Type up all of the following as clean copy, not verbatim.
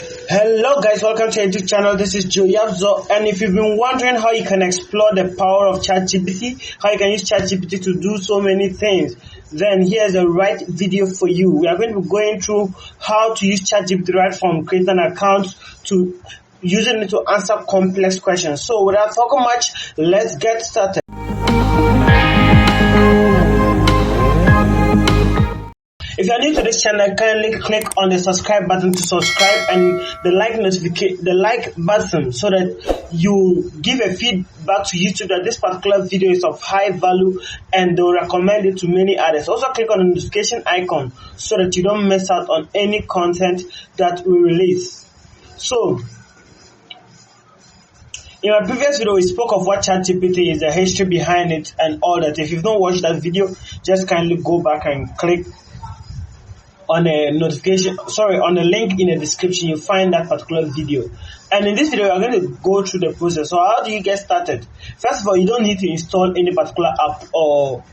Hello guys, welcome to our YouTube channel. This is Yapzor, and if you've been wondering how you can explore the power of ChatGPT, how you can use ChatGPT to do so many things, then here's the right video for you. We are going to be going through how to use ChatGPT right from creating an account to using it to answer complex questions. So without talking much, let's get started. If you are new to this channel, kindly click on the subscribe button to subscribe and the like button so that you give a feedback to YouTube that this particular video is of high value and they'll recommend it to many others. Also click on the notification icon so that you don't miss out on any content that we release. So, in my previous video, we spoke of what ChatGPT is, the history behind it and all that. If you've not watched that video, just kindly go back and click on the link in the description. You find that particular video, and in this video I'm going to go through the process. So how do you get started? First of all, you don't need to install any particular app or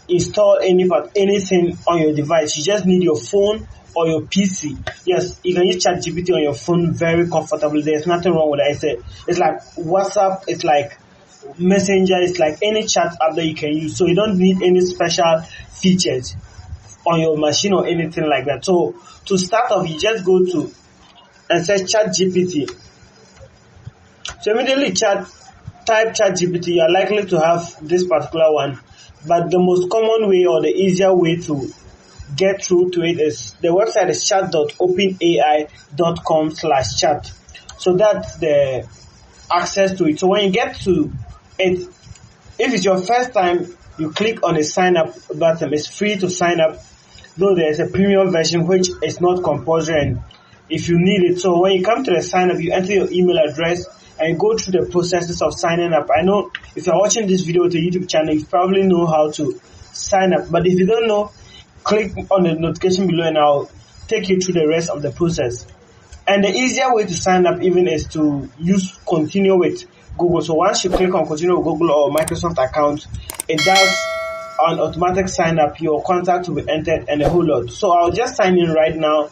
install anything on your device. You just need your phone or your PC. Yes, you can use ChatGPT on your phone very comfortably. There's nothing wrong with that. It's like WhatsApp, it's like Messenger, it's like any chat app that you can use. So you don't need any special features on your machine or anything like that. So to start off, you just go to and search ChatGPT. So immediately type ChatGPT. You are likely to have this particular one, but the most common way or the easier way to get through to it is the website is chat.openai.com/chat. So that's the access to it. So when you get to it, if it's your first time, you click on the sign up button. It's free to sign up, though there's a premium version which is not compulsory and if you need it. So when you come to the sign up, you enter your email address and you go through the processes of signing up. I know if you're watching this video to YouTube channel, you probably know how to sign up, but if you don't know, click on the notification below and I'll take you through the rest of the process. And the easier way to sign up even is to continue with Google. So once you click on continue with Google or Microsoft account, it does an automatic sign up. Your contact will be entered and a whole lot. So I'll just sign in right now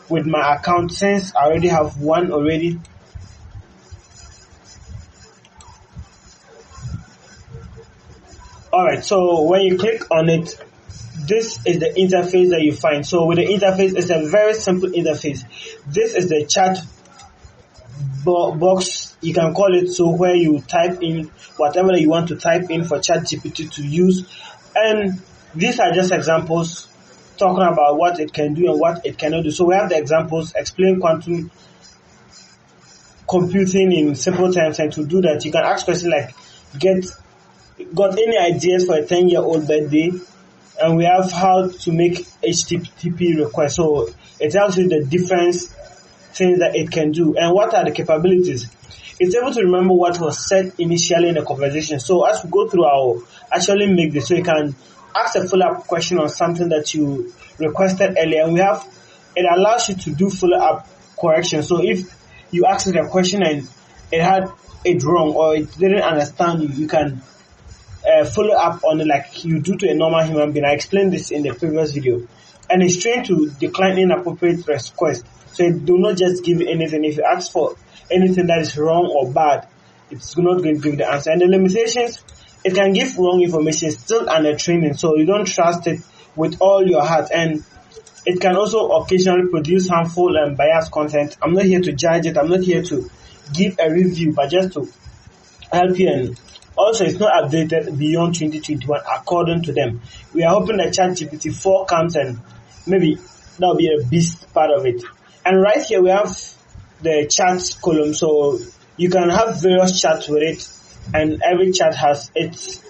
with my account since I already have one already. Alright, so when you click on it, this is the interface that you find. So with the interface, it's a very simple interface. This is the chat box, you can call it, so where you type in whatever you want to type in for ChatGPT to use. And these are just examples talking about what it can do and what it cannot do. So we have the examples: explain quantum computing in simple terms, and to do that you can ask questions like got any ideas for a 10-year-old birthday, and we have how to make HTTP requests. So it tells you the different things that it can do and what are the capabilities. It's able to remember what was said initially in the conversation. So as we go through, I'll actually make this so you can ask a follow-up question on something that you requested earlier. And it allows you to do follow-up correction. So if you asked it a question and it had it wrong or it didn't understand you, you can follow up on it like you do to a normal human being. I explained this in the previous video. And it's trained to decline inappropriate requests. So it do not just give you anything. If you ask for anything that is wrong or bad, it's not going to give the answer. And the limitations, it can give wrong information still under training, so you don't trust it with all your heart. And it can also occasionally produce harmful and biased content. I'm not here to judge it. I'm not here to give a review, but just to help you. And also, it's not updated beyond 2021 according to them. We are hoping that ChatGPT 4 comes and maybe that'll be a beast part of it. And right here we have the chats column, so you can have various chats with it, and every chat has its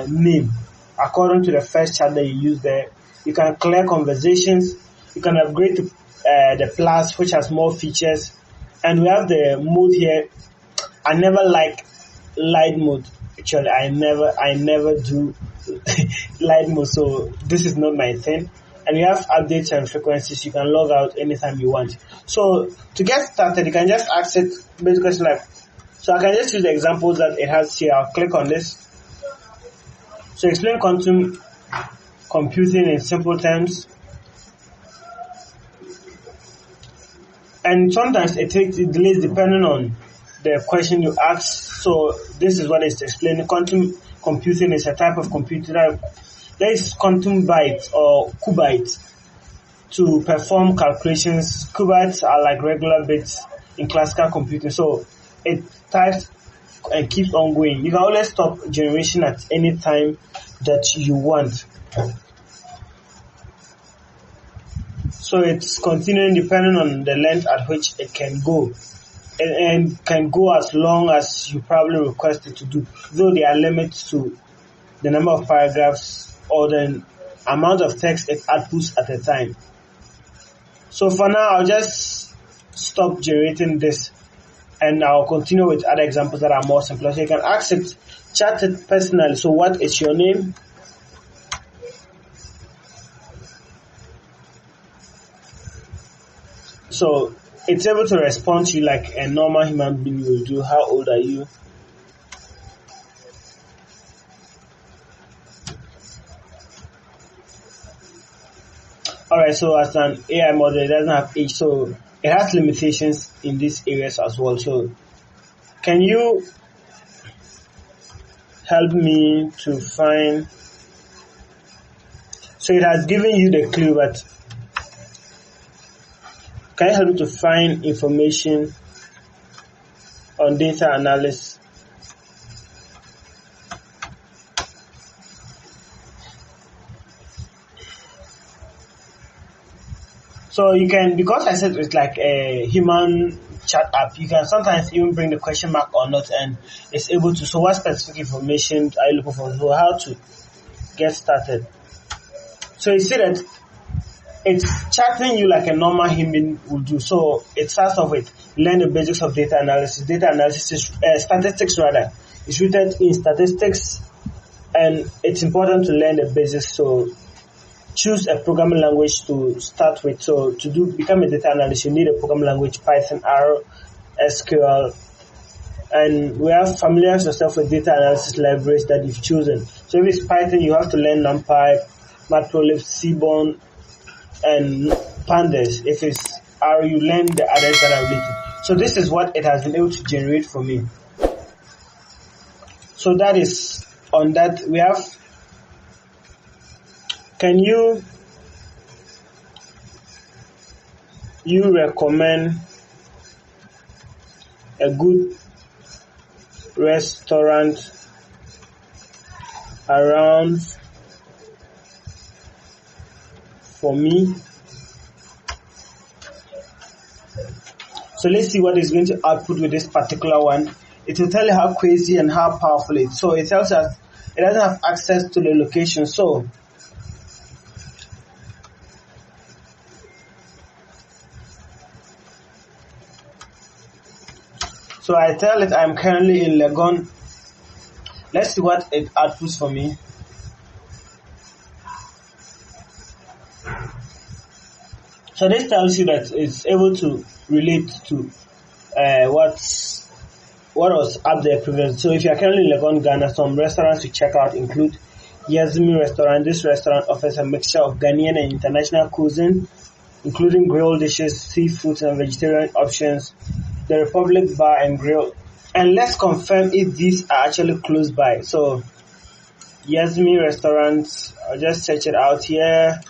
name according to the first chat that you use there. You can clear conversations, you can upgrade to the plus, which has more features, and we have the mode here. I never like light mode. Actually, I never do light mode, so this is not my thing. And you have updates and frequencies. You can log out anytime you want. So to get started, you can just ask it basic questions like, so I can just use the examples that it has here. I'll click on this. So explain quantum computing in simple terms. And sometimes it delays depending on the question you ask. So this is what it's explaining. Quantum computing is a type of computer that is quantum bytes or qubits to perform calculations. Qubits are like regular bits in classical computing. So it types and keeps on going. You can always stop generation at any time that you want. So it's continuing depending on the length at which it can go. And can go as long as you probably request it to do, though there are limits to the number of paragraphs or the amount of text it outputs at a time. So for now, I'll just stop generating this and I'll continue with other examples that are more simpler. So you can ask it, chat it personally. So what is your name? So it's able to respond to you like a normal human being will do. How old are you? Alright, so as an AI model, it doesn't have age, so it has limitations in these areas as well. So can you help me to find? So it has given you the clue, but can you help me to find information on data analysis? So you can, because I said it's like a human chat app, you can sometimes even bring the question mark or not, and it's able to. So what specific information are you looking for? So how to get started? So you see that it's chatting you like a normal human would do. So it starts off with learn the basics of data analysis. Data analysis is statistics rather. It's rooted in statistics, and it's important to learn the basics. So choose a programming language to start with. So to become a data analyst, you need a programming language: Python, R, SQL, and we have familiarize yourself with data analysis libraries that you've chosen. So if it's Python, you have to learn NumPy, Matplotlib, Seaborn, and Pandas. If it's R, you learn the others that are related. So this is what it has been able to generate for me. So that is on that. We have, can you recommend a good restaurant around for me? So let's see what is going to output with this particular one. It will tell you how crazy and how powerful it is. So it tells us it doesn't have access to the location. So I tell it I'm currently in Legon. Let's see what it outputs for me. So this tells you that it's able to relate to what was up there previously. So if you are currently in Legon, Ghana, some restaurants to check out include Yazmi restaurant. This restaurant offers a mixture of Ghanaian and international cuisine, including grilled dishes, seafood, and vegetarian options. The Republic Bar and Grill. And let's confirm if these are actually close by. So Yazmi restaurants, I'll just search it out here.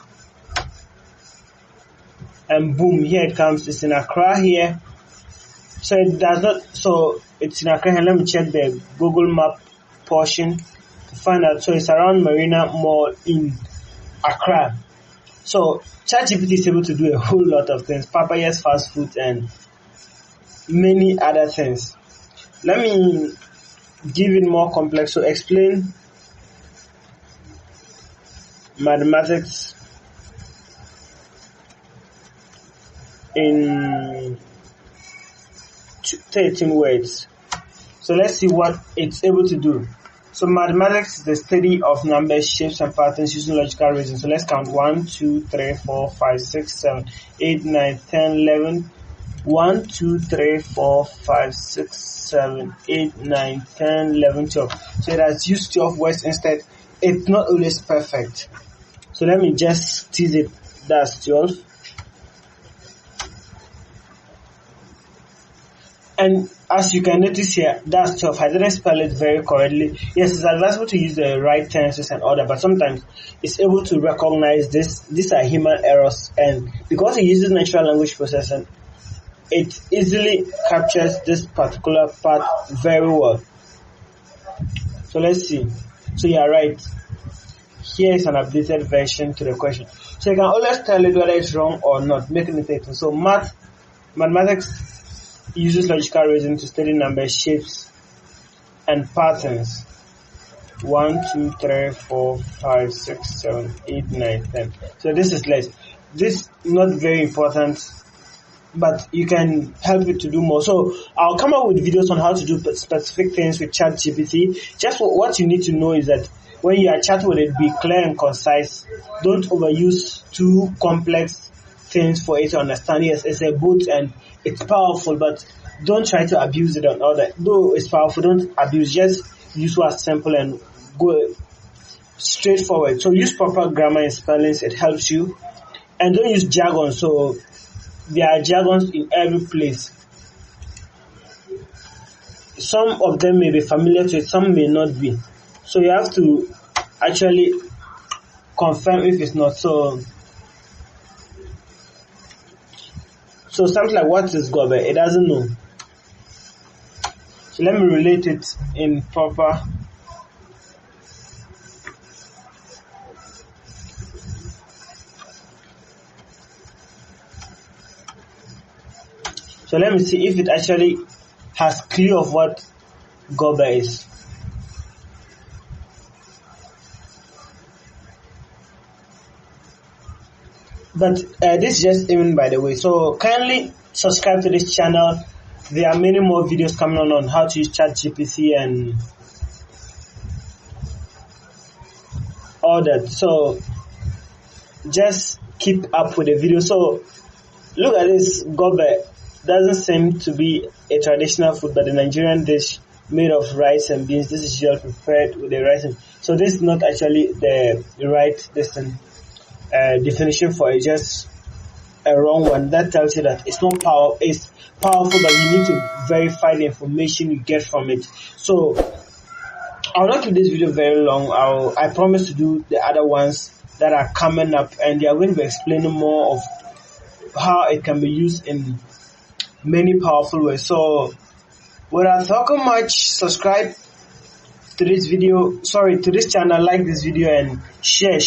And boom, here it comes. It's in Accra here. So it does not, so it's in Accra. And let me check the Google map portion to find out. So it's around Marina Mall in Accra. So ChatGPT is able to do a whole lot of things. Papaya's fast food and many other things. Let me give it more complex. So explain mathematics in 13 words. So let's see what it's able to do. So mathematics is the study of numbers, shapes, and patterns using logical reasoning. So let's count 1, 2, 3, 4, 5, 6, 7, 8, 9, 10, 11. 1, 2, 3, 4, 5, 6, 7, 8, 9, 10, 11, 12. So it has used 12 words instead. It's not always perfect. So let me just tease it. That's 12. And as you can notice here, that's 12. I didn't spell it very correctly. Yes, it's advisable to use the right tenses and order, but sometimes it's able to recognize this. These are human errors, and because it uses natural language processing, it easily captures this particular part very well. So let's see. So you are right. Here is an updated version to the question. So you can always tell it whether it's wrong or not, making it take. So mathematics uses logical reasoning to study numbers, shapes, and patterns. 1, 2, 3, 4, 5, 6, 7, 8, 9, 10. So this is less. This is not very important, but you can help it to do more. So I'll come up with videos on how to do specific things with ChatGPT. Just what you need to know is that when you are chatting with it, be clear and concise. Don't overuse too complex things for it to understand. Yes, it's a boot and it's powerful, but don't try to abuse it on all that. Though it's powerful, don't abuse. Just use what's simple and go straightforward. So use proper grammar and spellings. It helps you. And don't use jargon. So there are jargons in every place. Some of them may be familiar to it, some may not be. So you have to actually confirm if it's not. So something like, what is Gobe? It doesn't know. So let me relate it in proper. So let me see if it actually has clue of what Gobe is. But this is just even by the way. So kindly subscribe to this channel. There are many more videos coming on how to use ChatGPT and all that. So just keep up with the video. So look at this. Gobe doesn't seem to be a traditional food, but a Nigerian dish made of rice and beans. This is usually prepared with the rice. So this is not actually the right definition for it, just a wrong one. That tells you that it's not it's powerful, but you need to verify the information you get from it. So I'll not keep this video very long. I promise to do the other ones that are coming up, and they are going to be explaining more of how it can be used in many powerful ways. So without talking much, subscribe to this video, to this channel, like this video, and share.